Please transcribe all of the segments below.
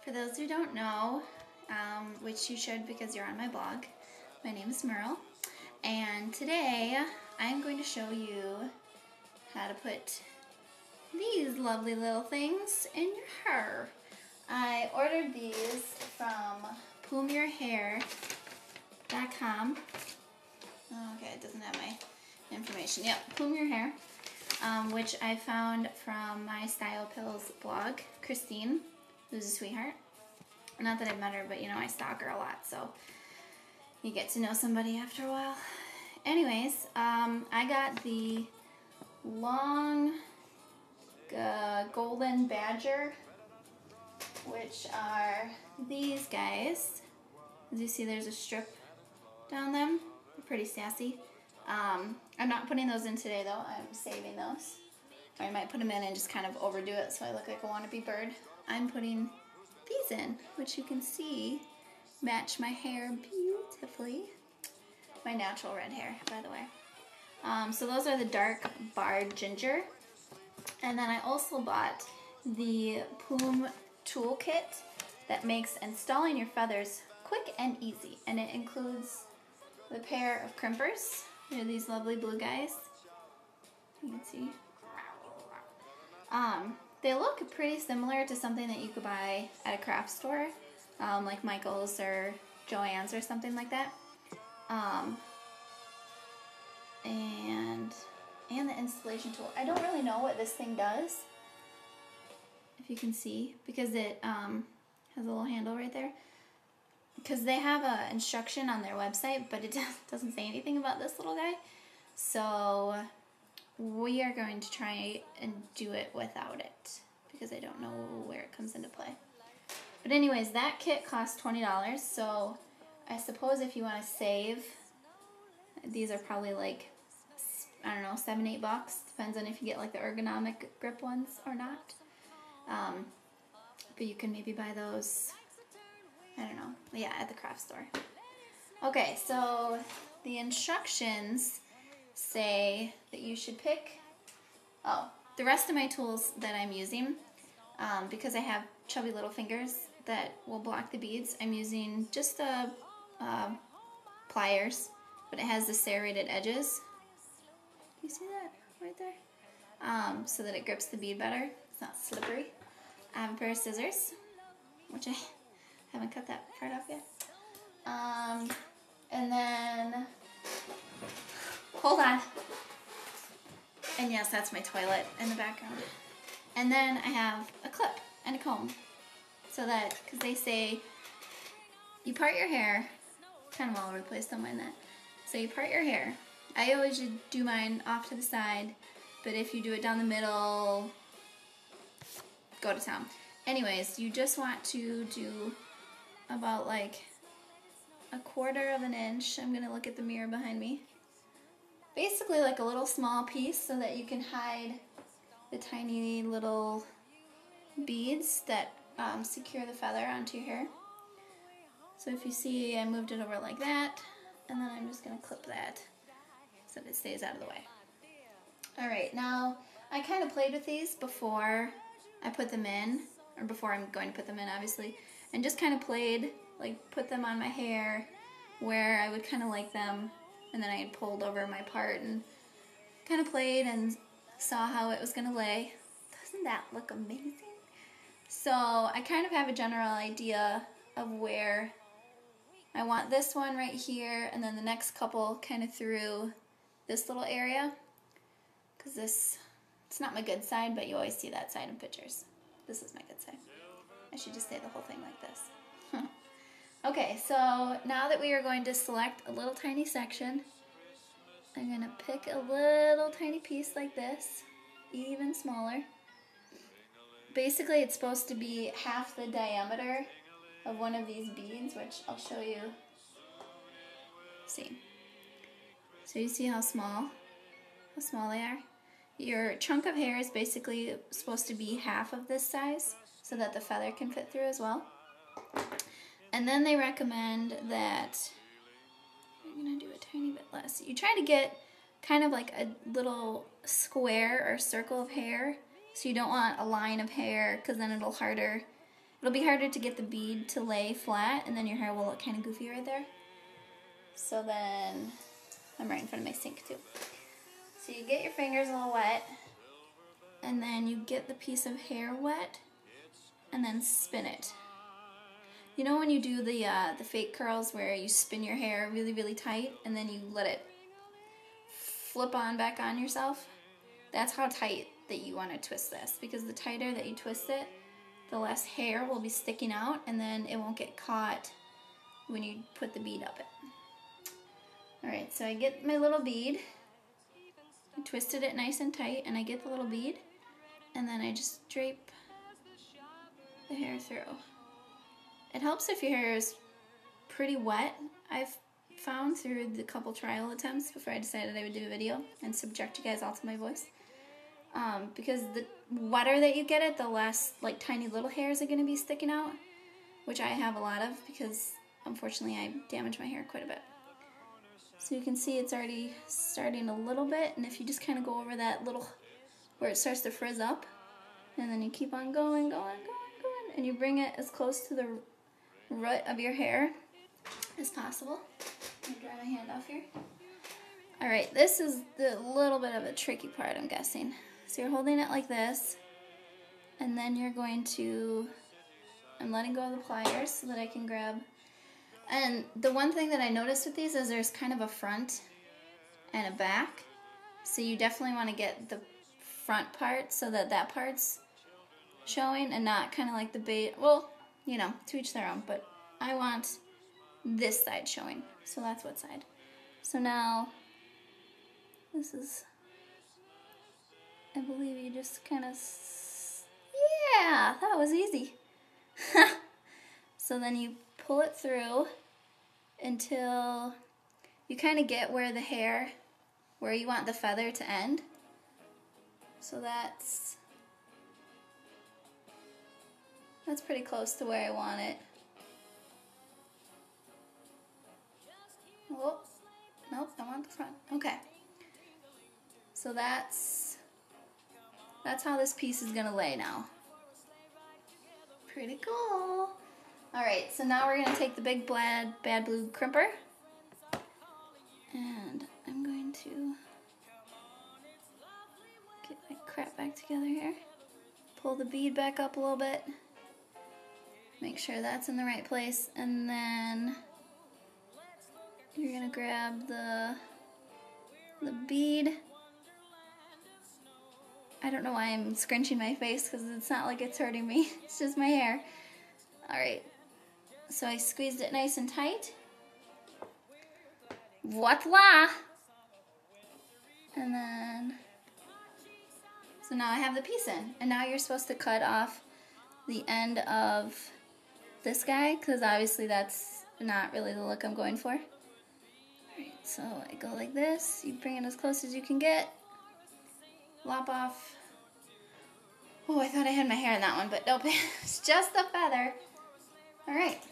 For those who don't know, which you should because you're on my blog, my name is Merle, and today I'm going to show you how to put these lovely little things in your hair. I ordered these from PlumeYourHair.com. Okay, it doesn't have my information. Yep, Plume Your Hair, which I found from my Style Pills blog, Christine, who's a sweetheart. Not that I've met her, but you know, I stalk her a lot, so you get to know somebody after a while. Anyways, I got the long golden badger, which are these guys. As you see, there's a strip down them. They're pretty sassy. I'm not putting those in today, though. I'm saving those. Or I might put them in and just kind of overdo it so I look like a wannabe bird. I'm putting these in, which you can see match my hair beautifully. My natural red hair, by the way. So those are the dark barred ginger. And then I also bought the Plume toolkit that makes installing your feathers quick and easy. And it includes the pair of crimpers. They're these lovely blue guys. You can see. They look pretty similar to something that you could buy at a craft store, like Michael's or Joann's or something like that. And the installation tool. I don't really know what this thing does, if you can see, because it has a little handle right there. Because they have an instruction on their website, but it doesn't say anything about this little guy. So we are going to try and do it without it, because I don't know where it comes into play. But anyways, that kit costs $20, so I suppose if you want to save, these are probably like, I don't know, $7, $8. Depends on if you get like the ergonomic grip ones or not. But you can maybe buy those, I don't know, yeah, at the craft store. Okay, so the instructions say that you should pick, the rest of my tools that I'm using, because I have chubby little fingers that will block the beads, I'm using just the pliers, but it has the serrated edges. Do you see that right there? So that it grips the bead better. It's not slippery. I have a pair of scissors, which I haven't cut that part off yet. And then, hold on. And yes, that's my toilet in the background. And then I have a clip and a comb. So that, because they say, you part your hair, kind of all over the place, don't mind that. So you part your hair. I always do mine off to the side, but if you do it down the middle, go to town. Anyways, you just want to do about like 1/4 of an inch. I'm going to look at the mirror behind me. Basically like a little small piece so that you can hide the tiny little beads that secure the feather onto your hair. So if you see, I moved it over like that, and then I'm just going to clip that so that it stays out of the way. Alright, now I kind of played with these before I put them in, or before I'm going to put them in obviously, and just kind of played, like put them on my hair where I would kind of like them, and then I had pulled over my part and kind of played and saw how it was going to lay. Doesn't that look amazing? So I kind of have a general idea of where I want this one right here, and then the next couple kind of through this little area, because this, it's not my good side, but you always see that side in pictures. This is my good side. I should just say the whole thing like this. Okay, so now that we are going to select a little tiny section, I'm going to pick a little tiny piece like this, even smaller. Basically, it's supposed to be half the diameter of one of these beads, which I'll show you. See. So you see how small they are? Your chunk of hair is basically supposed to be half of this size so that the feather can fit through as well. And then they recommend that, I'm going to do a tiny bit less. You try to get kind of like a little square or circle of hair. So you don't want a line of hair, because then it'll It'll be harder to get the bead to lay flat, and then your hair will look kind of goofy right there. So then, I'm right in front of my sink too. So you get your fingers a little wet, and then you get the piece of hair wet, and then spin it. You know when you do the fake curls where you spin your hair really, really tight, and then you let it flip on back on yourself? That's how tight that you want to twist this, because the tighter that you twist it, the less hair will be sticking out, and then it won't get caught when you put the bead up it. Alright, so I get my little bead, I twisted it nice and tight, and I get the little bead, and then I just drape the hair through. It helps if your hair is pretty wet. I've found through the couple trial attempts before I decided I would do a video and subject you guys all to my voice. Because the wetter that you get it, the less like tiny little hairs are going to be sticking out, which I have a lot of because unfortunately I damage my hair quite a bit. So you can see it's already starting a little bit, and if you just kind of go over that little, where it starts to frizz up, and then you keep on going, and you bring it as close to the root of your hair as possible. Let me dry my hand off here. Alright, this is the little bit of a tricky part, I'm guessing. So you're holding it like this, and then you're going to, I'm letting go of the pliers so that I can grab. And the one thing that I noticed with these is there's kind of a front and a back. So you definitely want to get the front part so that that part's showing and not kind of like the bait. Well, you know, to each their own, but I want this side showing. So that's what side. So now, this is, I believe you just kind of, yeah, that was easy. So then you pull it through until you kind of get where the hair, where you want the feather to end. So that's pretty close to where I want it. Oh, nope, I want the front. Okay. So that's how this piece is gonna lay now. Pretty cool. Alright, so now we're gonna take the big bad blue crimper, and I'm going to get my crap back together here. Pull the bead back up a little bit. Make sure that's in the right place, and then you're gonna grab the bead. I don't know why I'm scrunching my face because it's not like it's hurting me. It's just my hair. Alright, so I squeezed it nice and tight. Voila! And then, so now I have the piece in. And now you're supposed to cut off the end of this guy, because obviously that's not really the look I'm going for. Alright, so I go like this. You bring it as close as you can get. Lop off. Oh, I thought I had my hair in that one, but nope. It's just a feather. Alright.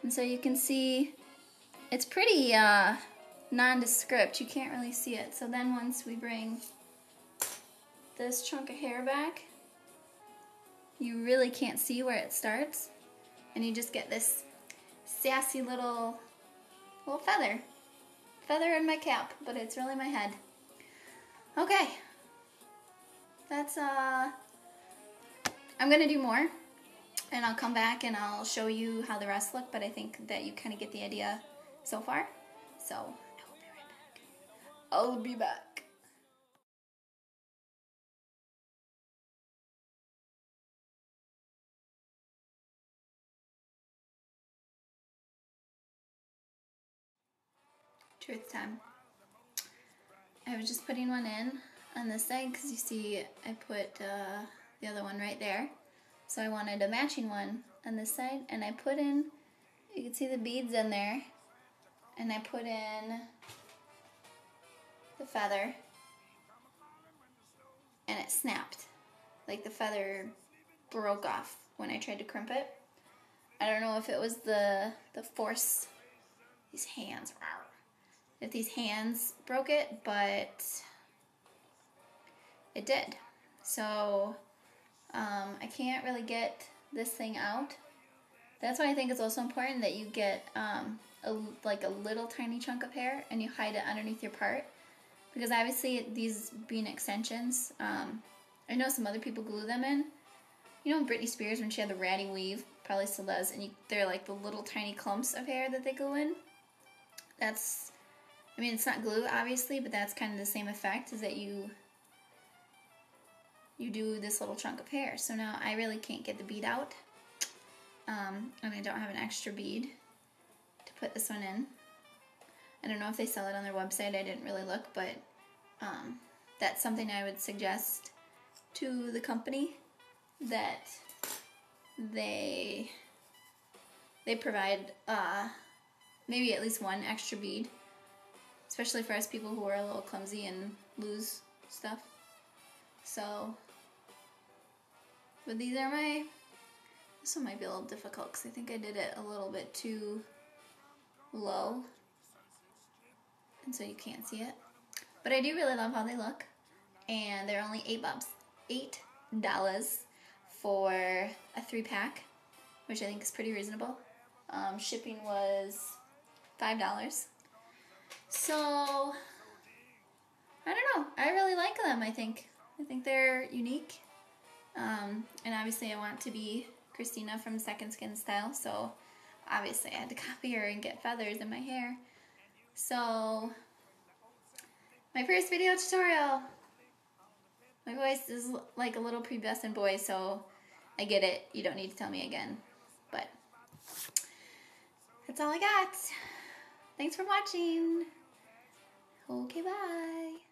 And so you can see it's pretty nondescript. You can't really see it. So then once we bring this chunk of hair back, you really can't see where it starts. And you just get this sassy little feather. Feather in my cap, but it's really my head. Okay. That's, I'm gonna do more, and I'll come back and I'll show you how the rest look, but I think that you kind of get the idea so far. So, I will be right back. I'll be back. Truth time. I was just putting one in on this side because you see I put the other one right there. So I wanted a matching one on this side, and I put in, you can see the beads in there, and I put in the feather, and it snapped. Like the feather broke off when I tried to crimp it. I don't know if it was the force, these hands, if these hands broke it, but it did. So I can't really get this thing out. That's why I think it's also important that you get like a little tiny chunk of hair and you hide it underneath your part. Because obviously these being extensions, I know some other people glue them in. You know Britney Spears, when she had the ratty weave, probably still does, and they're like the little tiny clumps of hair that they glue in. That's, I mean, it's not glue obviously, but that's kind of the same effect, is that you do this little chunk of hair. So now I really can't get the bead out, and I don't have an extra bead to put this one in. I don't know if they sell it on their website, I didn't really look, but that's something I would suggest to the company, that they provide maybe at least one extra bead, especially for us people who are a little clumsy and lose stuff. So, but these are this one might be a little difficult because I think I did it a little bit too low, and so you can't see it. But I do really love how they look, and they're only $8 for a 3-pack, which I think is pretty reasonable. Shipping was $5. So, I don't know. I really like them, I think. I think they're unique. And obviously I want to be Christina from Second Skin Style, so obviously I had to copy her and get feathers in my hair. So, my first video tutorial. My voice is like a little pubescent boy, so I get it. You don't need to tell me again. But that's all I got. Thanks for watching. Okay, bye.